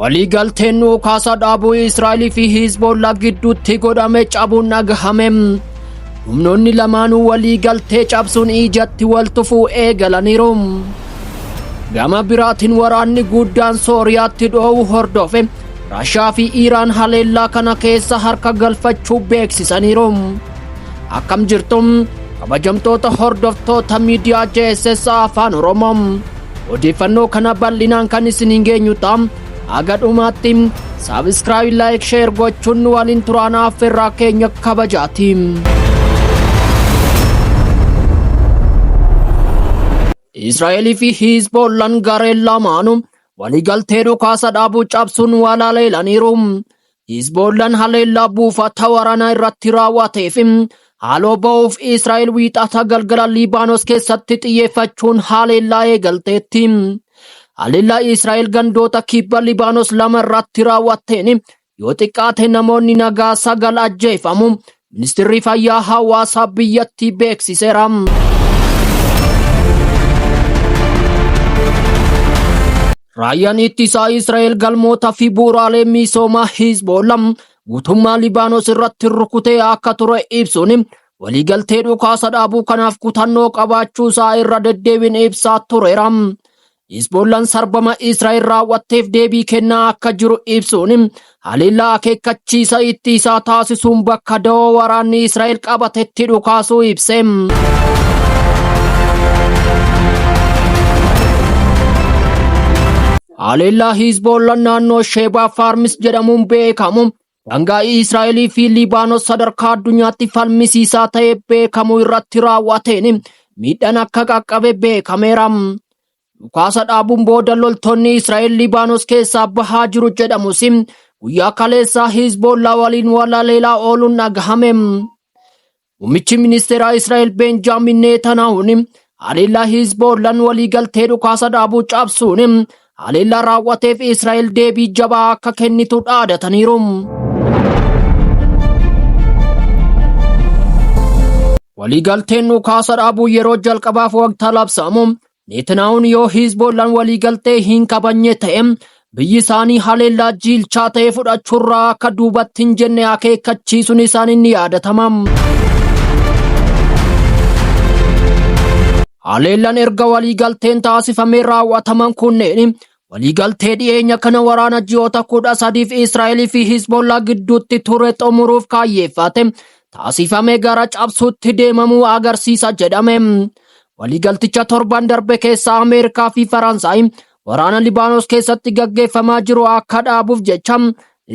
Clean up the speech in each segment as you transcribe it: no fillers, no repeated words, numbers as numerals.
waliigalteen dhukaasa dhaabuu Israa'el fi Hizbollah gidduutti godhame cabuun dhagahame. Humnoonni lamaanuu waliigaltee cabsuun ijatti wal tufuu eegalaniiru. Gama biraatiin waraanni guddaan Sooriyaatti dhoowuu hordofe Raashiyaa fi Iiraan haleellaa kana keessa harka galfachuu beeksisaniiru. Akkam jirtu kabajamtoota hordoftoota miidiyaa JSS Afaan Oromoo. Odeeffannoo kana bal'inaan kan isiniin geenyu ta'a. Aga dhumaatti subscribe, like, share gochuun waliin turaan affeerraa keenya kabajaati. Israa'el fi Hizbollah gareen lamaanuu waliigaltee dhukaasa dhaabuu cabsuun walaaleelaniiru. Hizbollah haleellaa buufata waraanaa irratti raawwateef haaloo ba'uuf Israa'el wiixata galgala Liibaanos keessatti xiyyeeffachuun haleellaa eegalteetti. Haleellaa Israa'el gandoota kibba Liibaanos lama irratti raawwatteen yoo xiqqaate namoonni nagaa 9 ajjeefamu ministeerri fayyaa hawaasaa biyyattii beeksiseera. Raayyaan ittisaa Israa'el galmoota fi bu'uuraalee misoomaa Hizbollah guutummaa Liibaanos irratti rukutee akka ture ibsuun waliigaltee dhukaasa dhaabuu kanaaf kutannoo qabaachuu isaa irra deddeebiin ibsaa tureera. Hizbollah sarbama Israa'el raawwatteef deebii kennaa akka jiru ibsuun haleellaa akeekkachiisa ittisaa taasisuun bakka da'oo waraanni Israa'el qabatetti dhukaasuu ibse. Haleellaa Hizbollah naannoo Shebaa Farmis jedhamuun beekamu daangaa Israa'el fi Liibaanos sadarkaa addunyaatti falmisiisaa ta'e beekamu irratti raawwateen miidhaan akka qaqqabe beekameera. Dhukaasa dhaabuun booda loltoonni Israa'el Liibaanos keessaa bahaa jiru jedhamus guyyaa kaleessaa Hizbollah waliin walaaleelaa ooluun dhagahame. Muummichi ministeeraa Israa'el Benjamin Netanyahuun haleellaa Hizbollah waliigaltee dhukaasa dhaabuu cabsuun haleellaa raawwateef Israa'el deebii jabaa akka kennitu dhaadataniiru. Waliigalteen dhukaasa dhaabuu yeroo jalqabaaf waqtii labsamu Netanyahuun yoo Hizbollah waliigaltee hin kabajne ta'e biyyi isaanii haleellaa jiilchaa ta'e fudhachuurraa akka duubatti hin jenne akeekkachiisuun isaanii ni yaadatama. Haleellaan erga waliigalteen taasifamee raawwataman kunneen waliigaltee dhiyeenya kana waraana ji'oota 13 fi Israa'el fi Hizbollah gidduutti ture xumuruuf kaayyeeffate taasifamee gara cabsuutti deemamuu agarsiisa jedhame. Waliigalticha torban darbe keessa Ameerikaa fi Faransaay waraana Liibaanos keessatti gaggeeffamaa jiru akka dhaabuuf jecha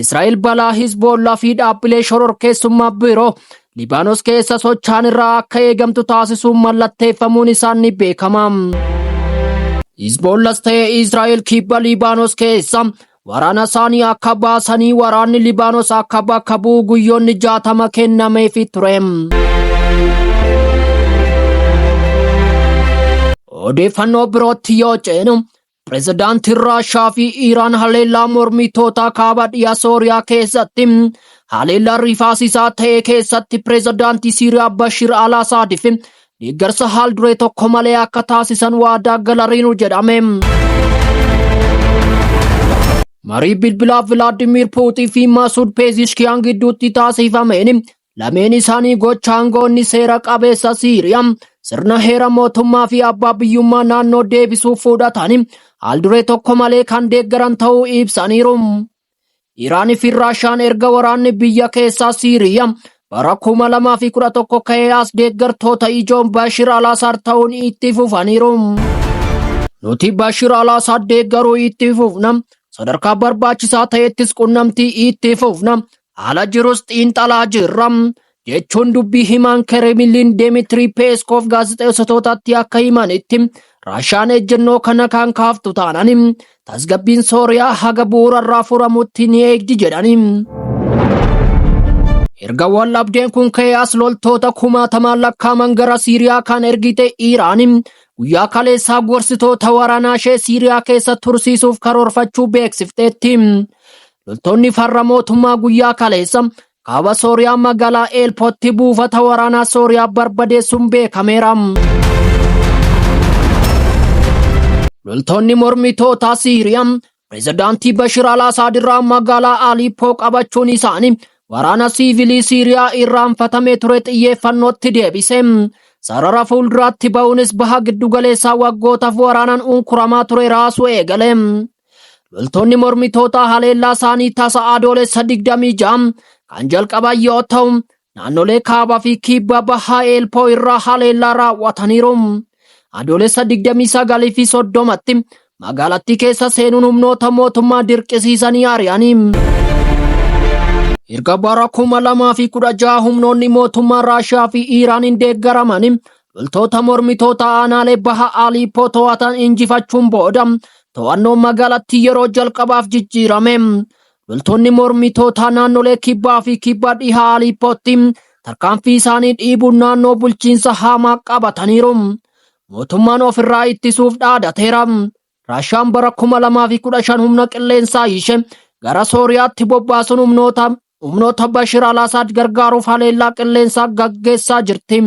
Israa'el balaa Hizbollah fi dhaabbilee shororkeessummaa biroo Liibaanos keessa socho'an irraa akka eegamtu taasisuun mallatteeffamuun isaan ni beekama. Hizbollah ta'ee Israa'el kibba Liibaanos keessa waraana isaanii akka baasanii waraanni Liibaanos akka bakka bu'u guyyoonni 60 kennameefii ture. Odeeffannoo birootti yoo ceenu pireezidaantiin Raashiyaa fi Iiraan haleellaa mormitoota kaaba dhiyaa Sooriyaa keessatti haleellaa rifaasisaa ta'e keessatti pireezidaantii Siiriyaa Bashir al-Assaadiif deeggarsa haal duree tokko malee akka taasisan waadaa galaniiru jedhame. Marii bilbilaa Vilaadimiir Puutiin fi Masuud Pezeshkiyan gidduutti taasifameen lameen isaanii gocha aangoonni seera qabeessa Siiriyaa sirna heera mootummaa fi abbaa biyyummaa naannoo deebisuuf fudhatan haal duree tokko malee kan deeggaran ta'uu ibsaniiru. Iiraan fi Raashiyaan erga waraanni biyya keessaa Siiriyaa bara 2011 ka'ee as deeggartoota ijoon Bashir al-Assaad ta'uun itti fufaniiru. Nuti Bashir al-Assaad deeggaruu itti fufna, sadarkaa barbaachisaa ta'ettis qunnamtii itti fufna, haala jirus xiinxalaa jirra jechuun dubbii himaan Kremlin Dmitry Peskov gaazexeessitootatti akka himanitti Raashiyaan ejjennoo kana kan kaaftu taanaan tasgabbiin Sooriyaa haga bu'uurarraa furamutti ni eegdi jedhani. Erga wal-dhabdeen kun ka'ee as loltoota 10,000 lakkaa'aman gara Siiriyaa kan ergite Iiraan guyyaa kaleessaa gorsitoota waraanaa ishee Siiriyaa keessa tursiisuuf karoorfachuu beeksifteetti. Loltoonni farra mootummaa guyyaa kaleessa kaaba Sooriyaa magaalaa Eelpootti buufata waraanaa Sooriyaa barbadeessuun beekameera. Loltoonni mormitoota Siiriyaa Pireezidaantii Bashir al-Assad irraa magaalaa Aleppo qabachuun isaanii waraana siivilii Siiriyaa irraanfatamee ture xiyyeeffannootti deebise. Sarara fuulduraatti ba'uunis baha giddugaleessaa waggootaaf waraanaan unkuramaa ture raasuu eegale. Loltoonni mormitoota haleellaa isaanii tasa adoolessa 26 kan jalqaban yoo ta'u, naannolee kaabaa fi kibba baha Aleppo irraa haleellaa raawwataniiru. Adoolessa 29 fi 30tti magaalattii keessa seenuun humnoota mootummaa dirqisiisanii ari'anii. Erga bara 2016 humnoonni mootummaa Raashiyaa fi Iiraaniin deeggaraman loltoota mormitoota aanaalee baha Aleppo to'atan injifachuun booda to'annoon magaalattii yeroo jalqabaaf jijjiirame. Loltoonni mormitoota naannolee kibbaa fi kibba dhihaa Aleppootti tarkaanfii isaanii dhiibuun naannoo bulchiinsa hamaa qabataniiru. Mootummaan ofirraa ittisuuf dhaadateera. Raashiyaan bara 2015 humna qilleensaa ishee gara Sooriyaatti bobbaasuun humnoota Bashir al-Assad gargaaruuf haleellaa qilleensaa gaggeessaa jirti.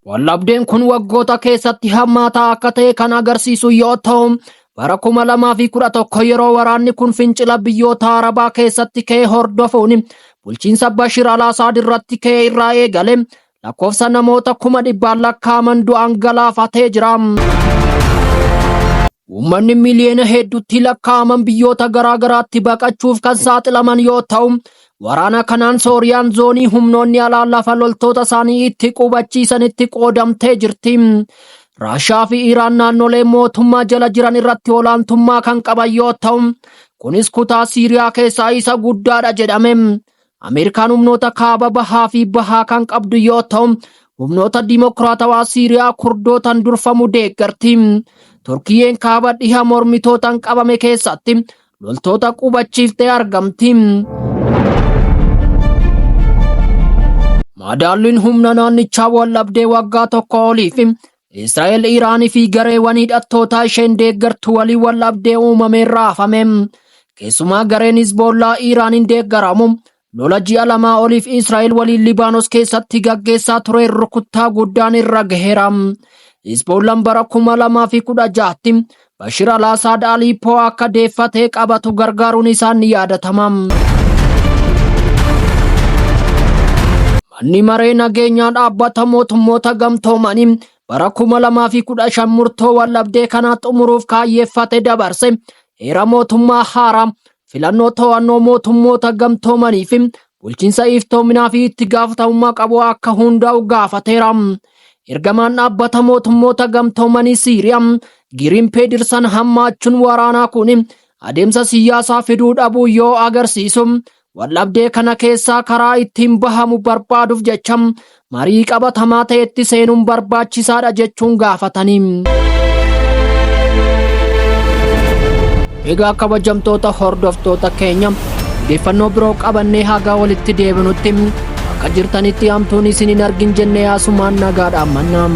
Wallabdeen kun waggoota keessatti hammaataa akka ta'e kan agarsiisu yoo ta'u, bara 2011 yeroo waraanni kun fincila biyyoota Arabaa keessatti ka'e hordofuun bulchiinsa Bashir al-Assad irratti ka'e irraa eegale lakkoofsa namoota 100,000 lakkaa'aman du'an galaafatee jira. Uummanni miliyoona hedduutti lakkaa'aman biyyoota garaagaraatti baqachuuf kan saaxilaman yoo ta'u, waraana kanaan Sooriyaan zoonii humnoonni alaa lafa loltoota isaanii itti qubachiisanitti qoodamtee jirti. Raashiyaa fi Iiraan naannolee mootummaa jala jiran irratti olaantummaa kan qaban yoo ta'u, kunis kutaa Siiriyaa keessaa isa guddaadha jedhame. Ameerikaan humnoota kaaba bahaa fi bahaa kan qabdu yoo ta'u, humnoota dimokiraatawaa Siiriyaa Kurdootaan durfamu deeggarti. Turkiyyeen kaaba dhiha mormitootaan qabame keessatti loltoota qubachiiftee argamti. Madaalliin humna naannichaa wallabdee waggaa tokko oliif Israa'el, Iiraanii fi gareewwan hidhattoota isheen deeggartu waliin wallabdee uumameen raafame. Keessumaa gareen Hizbollaa Iiraaniin deeggaramu lola ji'a 2 oliif Israa'el waliin Libaanos keessatti gaggeessaa ture rukuttaa guddaan irra gaheera. Hizbollaan bara 2016tti Bashir al-Assad Aleppo akka deeffatee qabatu gargaaruun isaan ni yaadatama. Manni maree nageenyaa dhaabbata mootummoota gamtoomanii bara 2015 murtoo wallabdee kana xumuruuf kaayyeeffate dabarse heera mootummaa haaraa filannoo to'annoo mootummoota gamtoomanii fi bulchiinsa iftoominaa fi itti gaafatamummaa qabu akka hundaa'u gaafateera. Ergamaan dhaabbata mootummoota gamtoomanii Siiriyaa Giriin Pedersen hammaachuun waraanaa kun adeemsa siyaasaa fiduu dhabuu yoo agarsiisu wallabdee kana keessaa karaa ittiin bahamu barbaaduuf jecha marii qabatamaa ta'etti seenuun barbaachisaadha jechuun gaafatanii. Egaa kabajamtoota hordoftoota keenya odeeffannoo biroo qabannee haga walitti deebinutti akka jirtanitti hamtuun isin hin argin jennee asumaan nagaadhaan mannaa.